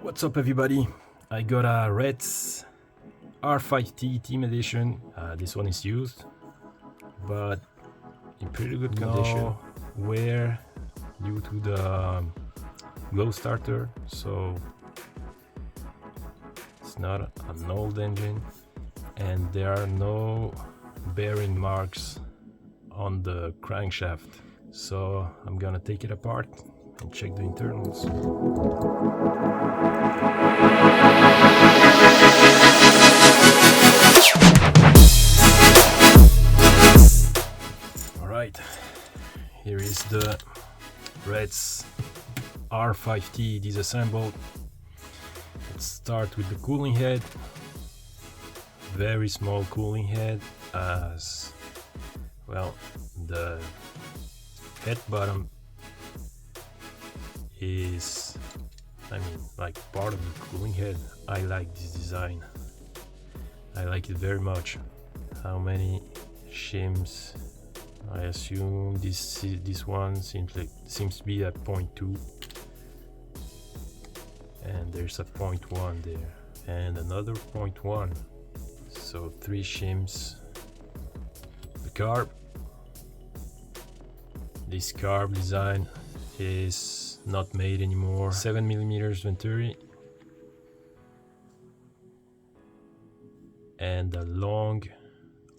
What's up everybody? I got a Reds R5T Team Edition. This one is used, but in pretty good condition. Wear due to the glow starter, so it's not an old engine, and there are no bearing marks on the crankshaft. So I'm gonna take it apart and check the internals. Alright, here is the Reds R5T disassembled. Let's start with the cooling head. Very small cooling head, as well the head bottom is, like part of the cooling head. I like this design. I like it very much. How many shims? I assume this one seems to be at 0.2, and there's a 0.1 there, and another 0.1. So 3 shims. The carb. This carb design is not made anymore. 7mm Venturi and a long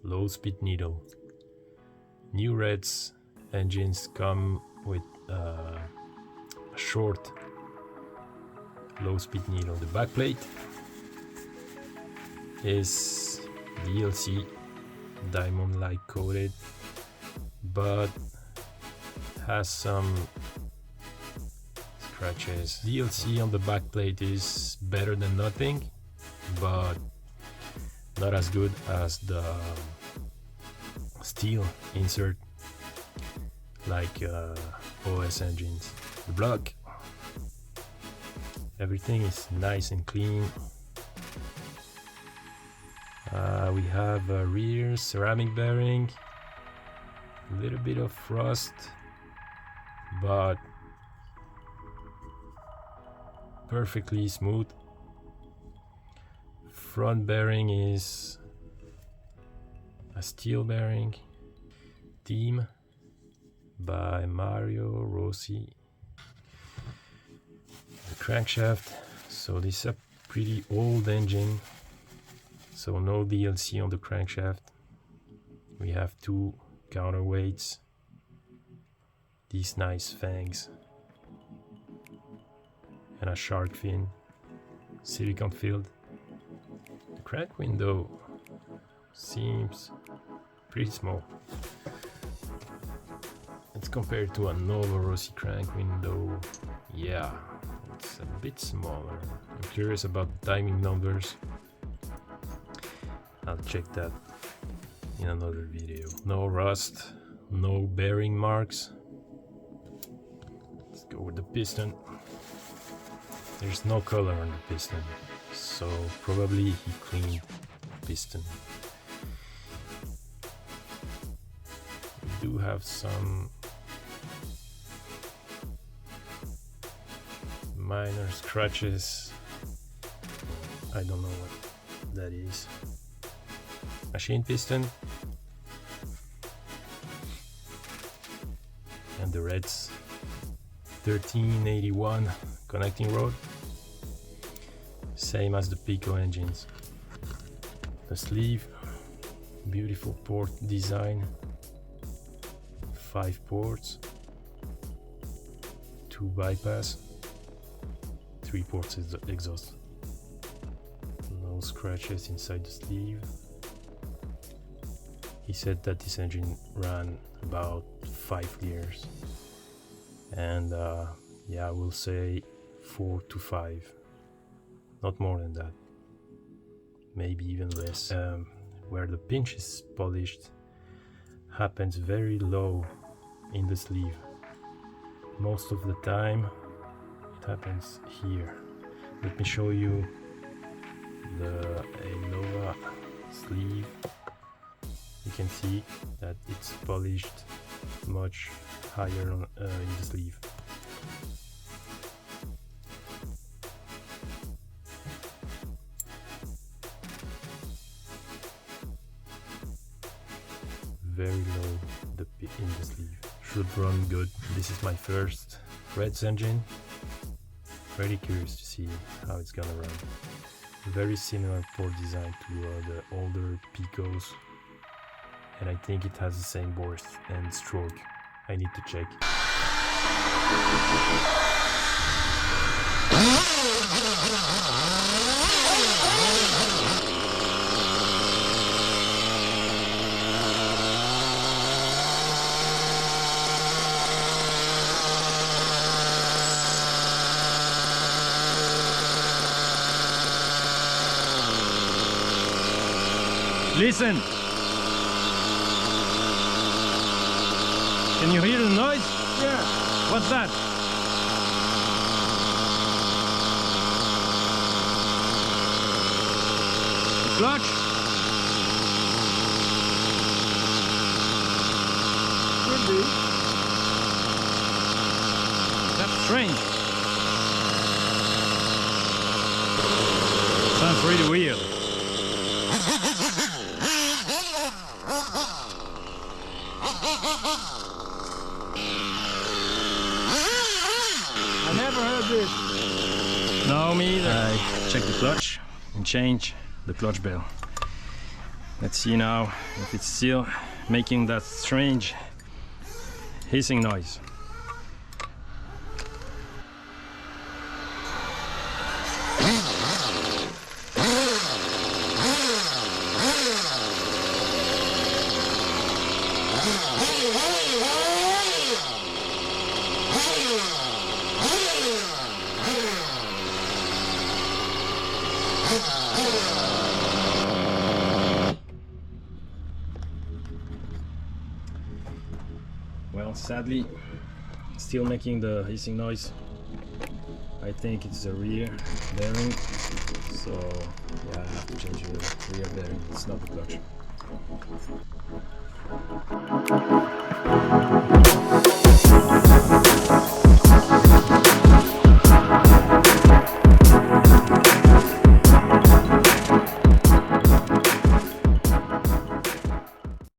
low-speed needle. New Reds engines come with a short low-speed needle. The backplate is DLC diamond-like coated, but has some scratches. DLC on the backplate is better than nothing, but not as good as the steel insert like OS engines. The block, everything is nice and clean. We have a rear ceramic bearing, a little bit of rust, but perfectly smooth. Front bearing is a steel bearing. Team by Mario Rossi. The crankshaft, so this is a pretty old engine, so no DLC on the crankshaft. We have 2 counterweights, these nice fangs, and a shark fin, silicone filled. The crank window seems pretty small. Let's compare it to a Nova Rossi crank window. Yeah, it's a bit smaller. I'm curious about the timing numbers. I'll check that in another video. No rust, no bearing marks. Let's go with the piston. There's no color on the piston, so probably he cleaned the piston. We do have some minor scratches. I don't know what that is. Machine piston and the Reds 1381 connecting rod, same as the Pico engines. The sleeve, beautiful port design, 5 ports, 2 bypass, 3 ports exhaust. No scratches inside the sleeve. He said that this engine ran about 5 years, and yeah, I will say 4 to 5, not more than that, maybe even less. Where the pinch is polished happens very low in the sleeve. Most of the time it happens here. Let me show you the Nova sleeve. You can see that it's polished much higher on, in the sleeve. Very low in the sleeve. Should run good. This is my first Reds engine. Very curious to see how it's gonna run. Very similar port design to the older Picos, and I think it has the same bore and stroke. I need to check. Listen! Can you hear the noise? Yeah. What's that? The clutch? Could be. That's strange. Sounds really weird. I never heard this. No, me either. I check the clutch and change the clutch bell. Let's see now if it's still making that strange hissing noise. Well, sadly, still making the hissing noise. I think it's the rear bearing, so yeah, I have to change the rear bearing. It's not the clutch.